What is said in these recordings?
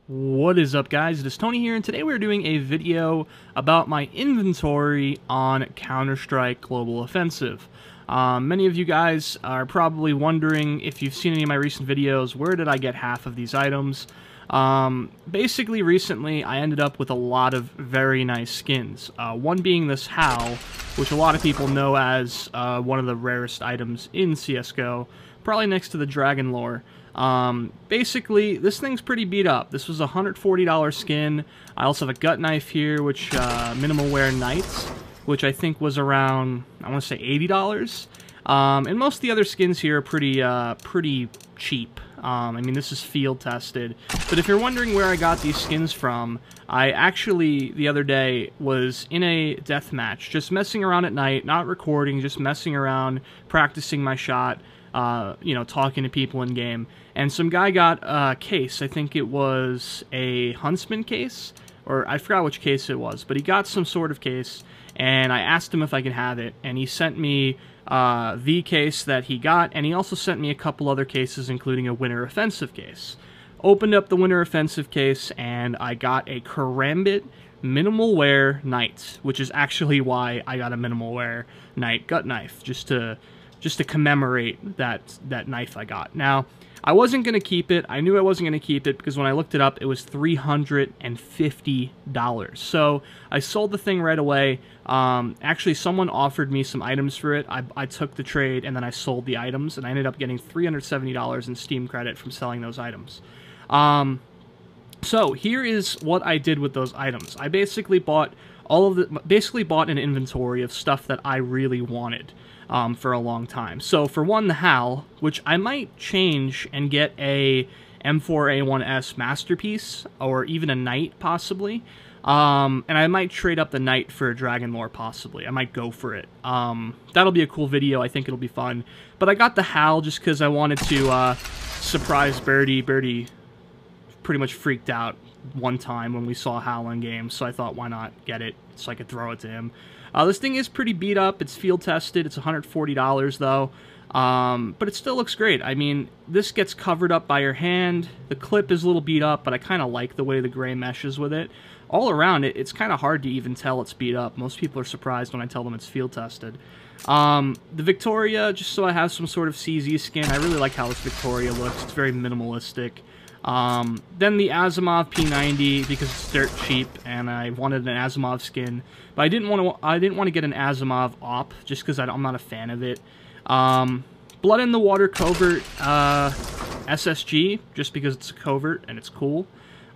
What is up, guys? It is Tony here, and today we're doing a video about my inventory on Counter-Strike Global Offensive. Many of you guys are probably wondering, if you've seen any of my recent videos, where did I get half of these items? Basically, recently, I ended up with a lot of very nice skins. One being this HAL, which a lot of people know as one of the rarest items in CSGO, probably next to the Dragon Lore. Basically, this thing's pretty beat up. This was a $140 skin. I also have a gut knife here, which, minimal wear Knights, which I think was around, I want to say $80. And most of the other skins here are pretty cheap. I mean, this is field tested. But if you're wondering where I got these skins from, I actually, the other day, was in a deathmatch, just messing around at night, not recording, just messing around, practicing my shot, you know, talking to people in game. And some guy got a case. I think it was a Huntsman case, or I forgot which case it was, but he got some sort of case, and I asked him if I could have it, and he sent me the case that he got, and he also sent me a couple other cases, including a Winter Offensive case. Opened up the Winter Offensive case, and I got a Karambit minimal wear Knight, which is actually why I got a minimal wear Knight gut knife, just to commemorate that knife I got. Now, I wasn't going to keep it. I knew I wasn't going to keep it because when I looked it up, it was $350. So I sold the thing right away. Actually, someone offered me some items for it. I took the trade, and then I sold the items, and I ended up getting $370 in Steam credit from selling those items. So here is what I did with those items. I basically bought an inventory of stuff that I really wanted. For a long time. So for one, the HAL, which I might change and get a M4A1S Masterpiece, or even a Knight, possibly. And I might trade up the Knight for a Dragon Lore, possibly. I might go for it. That'll be a cool video. I think it'll be fun. But I got the HAL just because I wanted to surprise Birdie. Birdie pretty much freaked out one time when we saw HAL in game, so I thought, why not get it so I could throw it to him. This thing is pretty beat up. It's field tested. It's $140 though, but it still looks great. I mean, this gets covered up by your hand. The clip is a little beat up, but I kind of like the way the gray meshes with it. All around it, it's kind of hard to even tell it's beat up. Most people are surprised when I tell them it's field tested. The Victoria, just so I have some sort of CZ skin. I really like how this Victoria looks. It's very minimalistic. Then the Asimov P90 because it's dirt cheap, and I wanted an Asimov skin, but I didn't want to get an Asimov op just because I'm not a fan of it. Blood in the Water Covert SSG just because it's a covert and it's cool.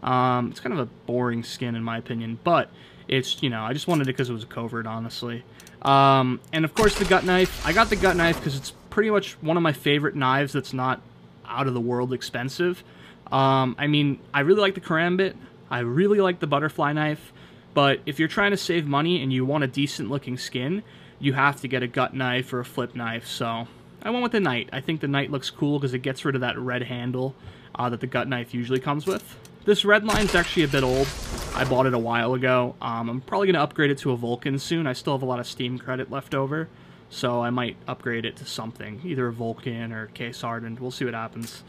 It's kind of a boring skin in my opinion, but it's, you know, I just wanted it because it was a covert, honestly. And of course the gut knife. I got the gut knife because it's pretty much one of my favorite knives that's not out of the world expensive. I mean, I really like the Karambit, I really like the butterfly knife, but if you're trying to save money and you want a decent looking skin, you have to get a gut knife or a flip knife, so I went with the Knight. I think the Knight looks cool because it gets rid of that red handle that the gut knife usually comes with. This red line's actually a bit old. I bought it a while ago. I'm probably going to upgrade it to a Vulcan soon. I still have a lot of Steam credit left over, so I might upgrade it to something, either a Vulcan or Case Hardened. We'll see what happens.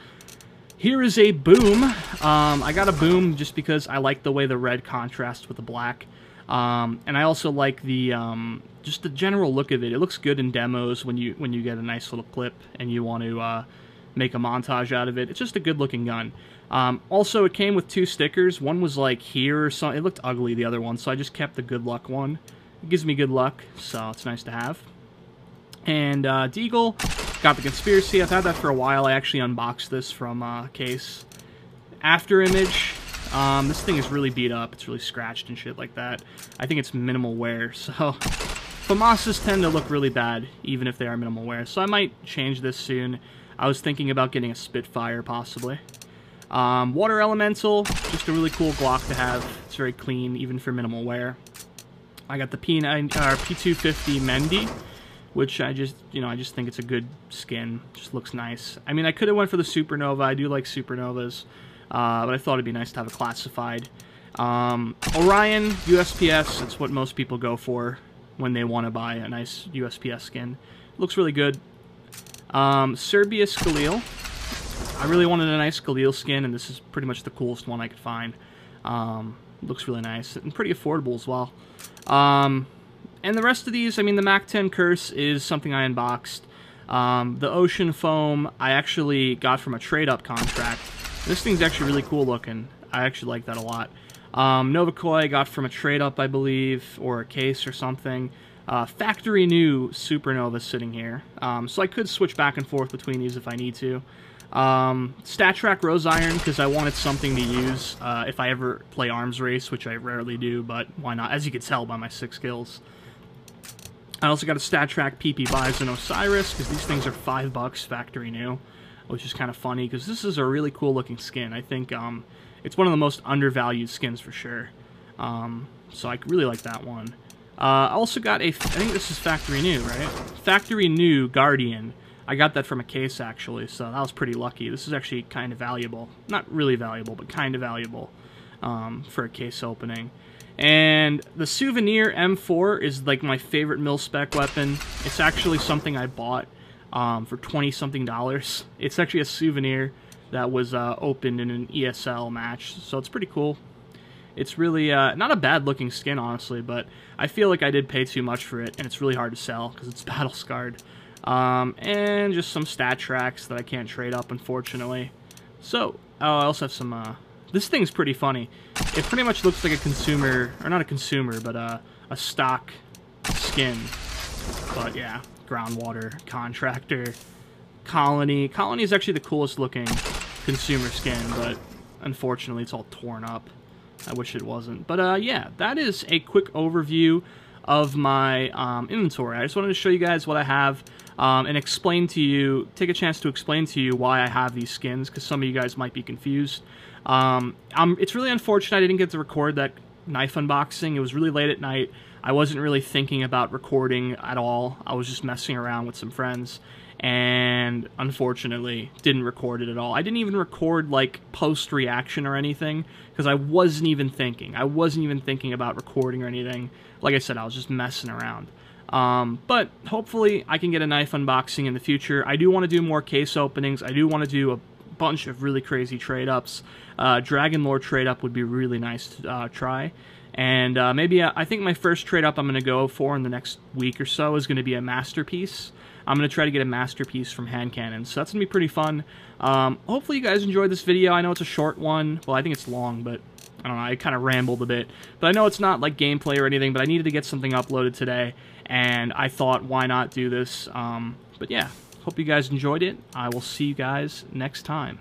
Here is a boom. I got a boom just because I like the way the red contrasts with the black. And I also like the just the general look of it. It looks good in demos when you get a nice little clip and you want to make a montage out of it. It's just a good looking gun. Also, it came with two stickers. One was like here or something. It looked ugly, the other one, so I just kept the good luck one. It gives me good luck, so it's nice to have. And Deagle, got the Conspiracy. I've had that for a while. I actually unboxed this from case. After Image. This thing is really beat up. It's really scratched and shit like that. I think it's minimal wear, so FAMASas tend to look really bad, even if they are minimal wear. So I might change this soon. I was thinking about getting a Spitfire, possibly. Water Elemental, just a really cool Glock to have. It's very clean, even for minimal wear. I got the P250 Mendy, which I just think it's a good skin. Just looks nice. I mean, I could have went for the Supernova. I do like Supernovas, but I thought it'd be nice to have a classified. Orion USPS. It's what most people go for when they want to buy a nice USPS skin. Looks really good. Serbius Khalil. I really wanted a nice Galil skin, and this is pretty much the coolest one I could find. Looks really nice and pretty affordable as well. And the rest of these, I mean, the Mac 10 Curse is something I unboxed. The Ocean Foam I actually got from a trade-up contract. This thing's actually really cool looking. I actually like that a lot. Nova Koi I got from a trade-up, I believe, or a case or something. Factory new Supernova sitting here. So I could switch back and forth between these if I need to. StatTrak Rose Iron, because I wanted something to use if I ever play Arms Race, which I rarely do, but why not? As you can tell by my 6 kills. I also got a StatTrak PP Bison Osiris, because these things are $5 factory new, which is kind of funny, because this is a really cool looking skin. I think it's one of the most undervalued skins for sure. So I really like that one. I also got I think this is factory new, right? Factory new Guardian. I got that from a case, actually, so that was pretty lucky. This is actually kind of valuable. Not really valuable, but kind of valuable for a case opening. And the Souvenir M4 is like my favorite mil-spec weapon. It's actually something I bought for $20-something. It's actually a souvenir that was opened in an ESL match, so it's pretty cool. It's really not a bad-looking skin, honestly, but I feel like I did pay too much for it, and it's really hard to sell because it's battle-scarred. And just some StatTraks that I can't trade up, unfortunately. So, I also have some, this thing's pretty funny. It pretty much looks like a consumer, or not a consumer, but a stock skin. But yeah, Groundwater, Contractor, Colony. Colony is actually the coolest looking consumer skin, but unfortunately it's all torn up. I wish it wasn't. But yeah, that is a quick overview of my inventory. I just wanted to show you guys what I have and explain to you, take a chance to explain to you why I have these skins, because some of you guys might be confused. It's really unfortunate I didn't get to record that knife unboxing. It was really late at night. I wasn't really thinking about recording at all. I was just messing around with some friends, and unfortunately didn't record it at all. I didn't even record like post-reaction or anything, because I wasn't even thinking. I wasn't even thinking about recording or anything. Like I said, I was just messing around. But hopefully I can get a knife unboxing in the future. I do want to do more case openings. I do want to do a bunch of really crazy trade-ups. Dragon Lore trade-up would be really nice to try. And maybe I think my first trade-up I'm going to go for in the next week or so is going to be a Masterpiece. I'm going to try to get a Masterpiece from Hand Cannon, so that's going to be pretty fun. Hopefully you guys enjoyed this video. I know it's a short one. Well, I think it's long, but I don't know, I kind of rambled a bit. But I know it's not like gameplay or anything, but I needed to get something uploaded today, and I thought, why not do this? But yeah, hope you guys enjoyed it. I will see you guys next time.